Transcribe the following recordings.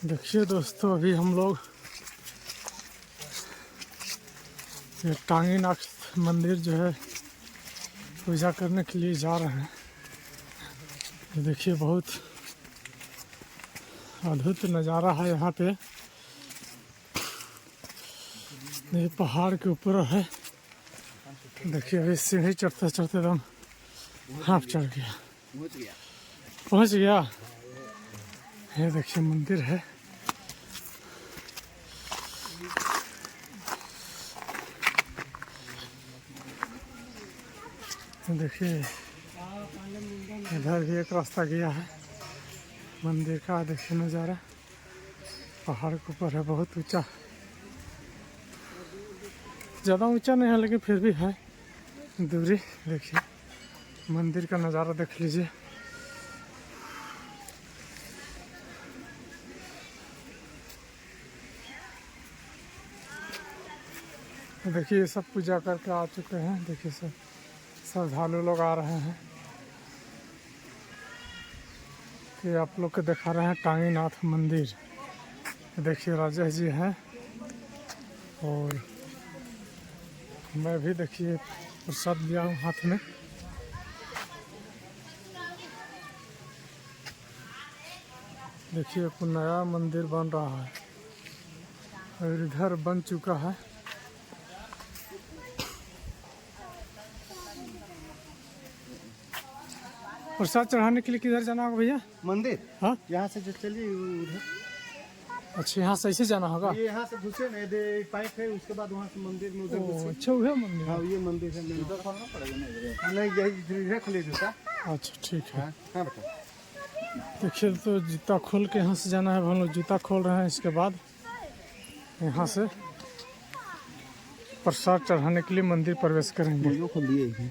देखिए दोस्तों, अभी हम लोग ये टांगीनाथ मंदिर जो है पूजा करने के लिए जा रहे हैं। ये देखिए बहुत अद्भुत नज़ारा है यहाँ पे। ये पहाड़ के ऊपर है। देखिए अभी सीढ़ी चढ़ते चढ़ते एकदम हाफ चढ़ गया, पहुँच गया। ये देखिए मंदिर है। देखिए इधर भी एक रास्ता गया है मंदिर का। देखिए नज़ारा पहाड़ के ऊपर है, बहुत ऊंचा। ज़्यादा ऊंचा नहीं है लेकिन फिर भी है दूरी। देखिए मंदिर का नज़ारा देख लीजिए। देखिए सब पूजा करके आ चुके हैं। देखिए सब श्रद्धालु लोग आ रहे हैं। कि आप लोग को दिखा रहे हैं टांगीनाथ मंदिर। देखिए राजेश जी हैं और मैं भी देखिए प्रसाद लिया हूँ हाथ में। देखिए एक नया मंदिर बन रहा है और इधर बन चुका है। प्रसाद चढ़ाने के लिए किधर जाना होगा भैया? मंदिर? हाँ, यहाँ से जो चलिए उधर। अच्छा यहाँ से ऐसे जाना होगा? ये यहाँ से घुसे नहीं दे, पाइप है, उसके बाद वहाँ से मंदिर में उधर घुसे। अच्छा वह मंदिर। हाँ ये मंदिर है। उधर खोलना पड़ेगा ना? नहीं यही इधर खुले जूता। अच्छा ठीक है। हाँ बेटा। देखिए तो जूता खोल के यहाँ से जाना है। हम लोग जूता खोल रहे हैं। इसके बाद यहाँ से प्रसाद चढ़ाने के लिए मंदिर प्रवेश करेंगे। खोल दिए।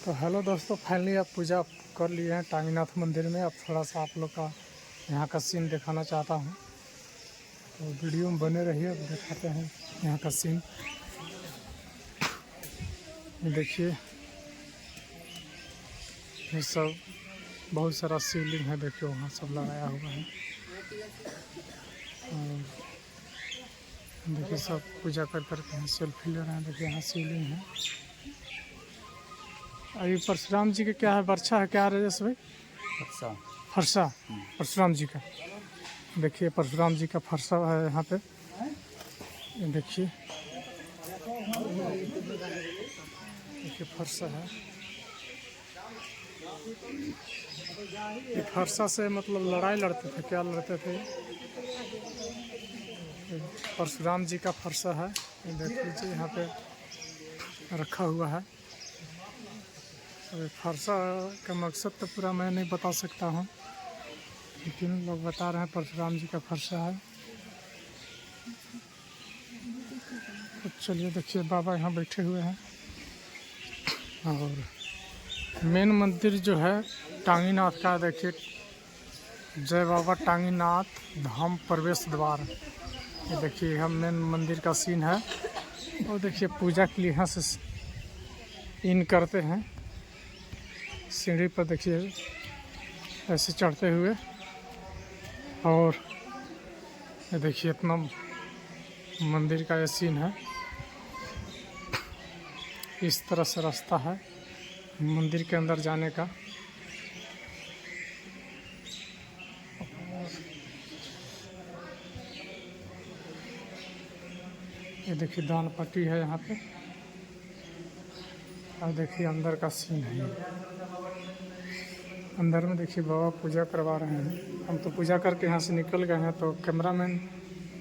तो हेलो दोस्तों, फाइनली आप पूजा कर लिए हैं टांगीनाथ मंदिर में। अब थोड़ा सा आप लोग का यहाँ का सीन दिखाना चाहता हूँ, तो वीडियो में बने रहिए। अब दिखाते हैं यहाँ का सीन। देखिए ये सब बहुत सारा शिवलिंग है। देखिए वहाँ सब लगाया हुआ है। और देखिए सब पूजा कर करके यहाँ सेल्फी ले रहे हैं। देखिए यहाँ शिवलिंग है। अभी परशुराम जी का क्या है, बर्छा है क्या राजेश भाई? फरसा परशुराम जी का। देखिए परशुराम जी का फरसा है यहाँ पे। देखिए देखिए फरसा है। ये फरसा से मतलब लड़ाई लड़ते थे, क्या लड़ते थे? परशुराम जी का फरसा है। देख लीजिए यहाँ पे रखा हुआ है। फरसा का मकसद तो पूरा मैं नहीं बता सकता हूँ, लेकिन लोग बता रहे हैं परशुराम जी का फरसा है। तो चलिए देखिए बाबा यहाँ बैठे हुए हैं। और मेन मंदिर जो है टांगीनाथ का, देखिए जय बाबा टांगीनाथ धाम प्रवेश द्वार। ये देखिए हम मेन मंदिर का सीन है। और देखिए पूजा के लिए यहाँ से इन करते हैं। सीढ़ी पर देखिए ऐसे चढ़ते हुए। और ये देखिए इतना मंदिर का ये सीन है। इस तरह से रास्ता है मंदिर के अंदर जाने का। ये देखिए दान पट्टी है यहाँ पे। और देखिए अंदर का सीन है। अंदर में देखिए बाबा पूजा करवा रहे हैं। हम तो पूजा करके यहाँ से निकल गए हैं, तो कैमरामैन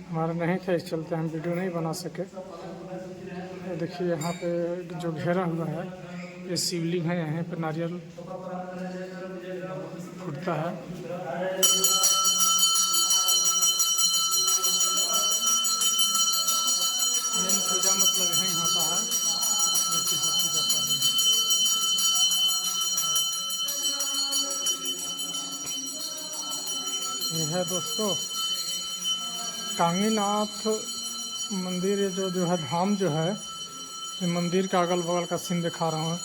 हमारा नहीं था, इस चलते हम वीडियो नहीं बना सके। तो देखिए यहाँ पे जो घेरा हुआ है ये शिवलिंग है। यहाँ पे नारियल फूटता है। मेन पूजा मतलब यहीं होता है। देखिए सब पूजा कर रहे हैं। ये है दोस्तों टांगीनाथ मंदिर। ये जो है धाम जो है, ये मंदिर का अगल बगल का सीन दिखा रहा हूँ।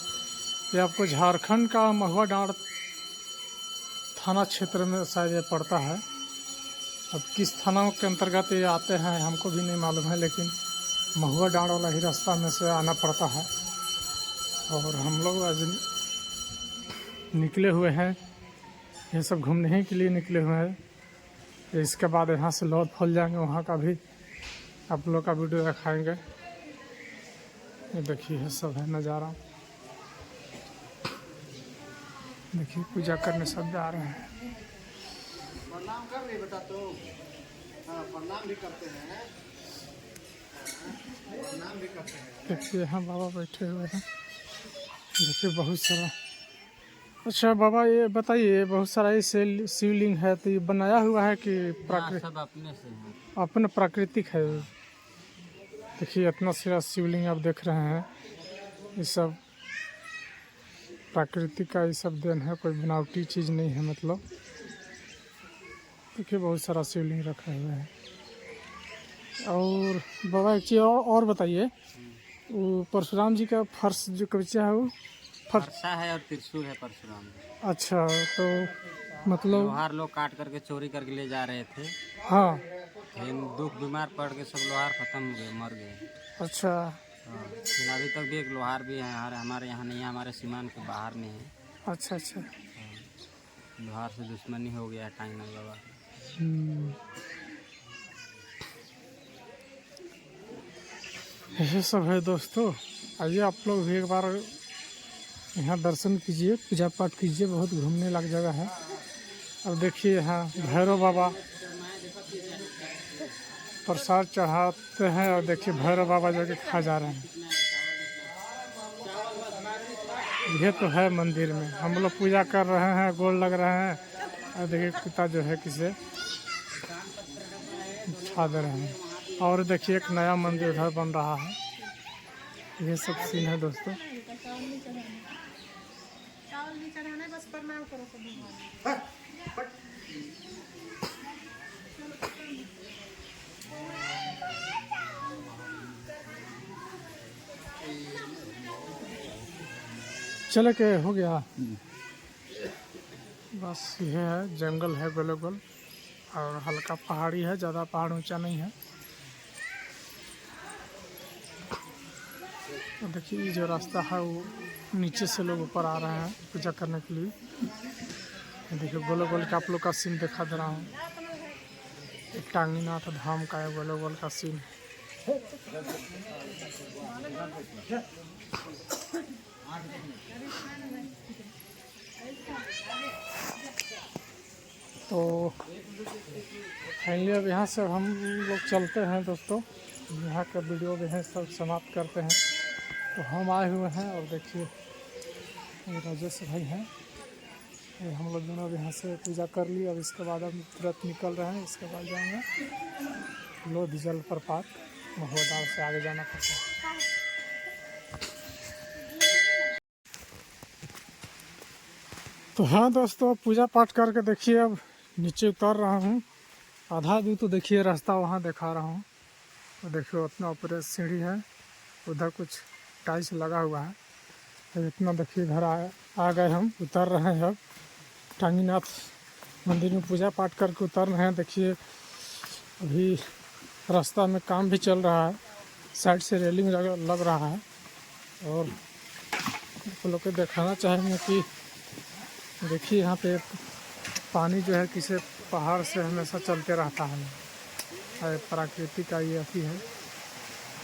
ये आपको झारखंड का महुआ डाँड़ थाना क्षेत्र में शायद ये पड़ता है। अब किस थाना के अंतर्गत ये आते हैं हमको भी नहीं मालूम है, लेकिन महुआ डाँड़ वाला ही रास्ता में से आना पड़ता है। और हम लोग आज निकले हुए हैं, ये सब घूमने ही के लिए निकले हुए हैं। इसके बाद यहाँ से लौट फल जाएंगे, वहाँ का भी आप लोग का वीडियो दिखाएंगे। ये देखिए ये सब है नज़ारा, देखिए पूजा करने सब जा रहे हैं। प्रणाम कर रही बेटा, तो हाँ प्रणाम भी करते हैं, प्रणाम भी करते हैं। देखिए यहाँ बाबा बैठे हुए हैं, देखिए बहुत सारा। अच्छा बाबा ये बताइए, बहुत सारा ये शिवलिंग है, तो ये बनाया हुआ है कि सब अपने से हैं। अपने प्राकृतिक है? देखिए इतना सारा शिवलिंग आप देख रहे हैं, ये सब प्राकृतिक का ये सब देन है, कोई बनावटी चीज़ नहीं है। मतलब देखिए बहुत सारा शिवलिंग रखा हुआ है। और बाबा एक चीज़ और बताइए, वो परशुराम जी का फर्श जो कविचा है वो फरसा है और त्रिशूल है परशुराम जी। अच्छा, तो मतलब लोहार लोग काट करके चोरी करके ले जा रहे थे, हाँ फिर दुख बीमार पड़ के सब लोहार खत्म हो गए, मर गए। अच्छा हाँ, फिर अभी तक भी एक लोहार भी है हमारे यहाँ नहीं है, हमारे सीमान के बाहर में है। अच्छा अच्छा। लोहार से दुश्मनी हो गया टाइगर बाबा। यही सब है दोस्तों, आइए आप लोग भी एक बार यहाँ दर्शन कीजिए, पूजा पाठ कीजिए, बहुत घूमने लायक जगह है। अब देखिए यहाँ भैरव बाबा प्रसाद चढ़ाते हैं, और देखिए भैरव बाबा जो कि खा जा रहे हैं। ये तो है मंदिर में, हम लोग पूजा कर रहे हैं, गोल लग रहे हैं, और देखिए पिता जो है किसे खा दे रहे हैं। और देखिए एक नया मंदिर उधर बन रहा है। ये सब सीन है दोस्तों। चले के हो गया, बस ये है जंगल है गोल गोल, और हल्का पहाड़ी है, ज़्यादा पहाड़ ऊंचा नहीं है। देखिए ये जो रास्ता है वो नीचे से लोग ऊपर आ रहे हैं पूजा करने के लिए। देखिए गोल गोल का आप लोग का सीन दिखा दे रहा हूँ, टांगीनाथ धाम का है गोल गोल का सीन। तो फाइनली अब यहाँ से हम लोग चलते हैं दोस्तों, यहाँ का वीडियो जो है सब समाप्त करते हैं। तो हम आए हुए हैं, और देखिए ये राजेश भाई हैं, ये हम लोग दोनों यहाँ से पूजा कर ली। अब इसके बाद हम तुरंत निकल रहे हैं, इसके बाद जाएंगे लोधी जलप्रपात, महुआ डाँड़ से आगे जाना पड़ता है। तो हाँ दोस्तों, पूजा पाठ करके देखिए अब नीचे उतर रहा हूँ। आधा दूर तो देखिए रास्ता वहाँ दिखा रहा हूँ, तो देखिए उतना ऊपर सीढ़ी है, उधर कुछ टाइल्स लगा हुआ है। तो इतना देखिए घर आ गए हम, उतर रहे हैं अब टांगीनाथ मंदिर में पूजा पाठ करके उतर रहे हैं। देखिए अभी रास्ता में काम भी चल रहा है, साइड से रेलिंग लग रहा है। और आप लोग को दिखाना चाहेंगे कि देखिए यहाँ पे पानी जो है किसी पहाड़ से हमेशा चलते रहता है, प्राकृतिक का ये अति है,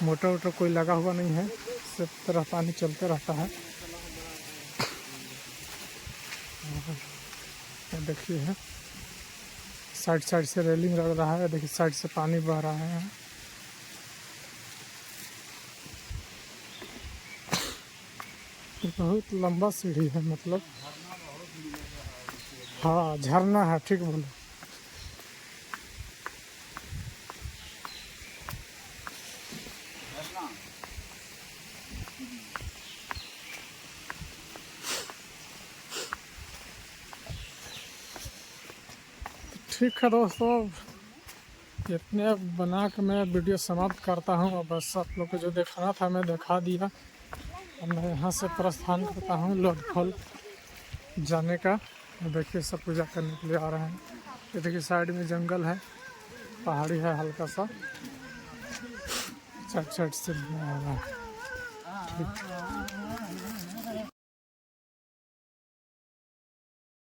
मोटर वोटर कोई लगा हुआ नहीं है, सब तरह पानी चलते रहता है। देखिए है साइड साइड से रेलिंग लग रहा है, देखिए साइड से पानी बह रहा है। बहुत लंबा सीढ़ी है, मतलब हाँ झरना है, ठीक बोलो। ठीक है दोस्तों, इतने बना के मैं वीडियो समाप्त करता हूँ। और बस आप लोग को जो दिखाना था मैं दिखा दिया। अब मैं यहाँ से प्रस्थान करता हूँ लोधफल जाने का। देखिए सब पूजा करने के लिए आ रहे हैं। ये देखिए साइड में जंगल है, पहाड़ी है हल्का सा, साइड साइड से आ रहा है। ठीक।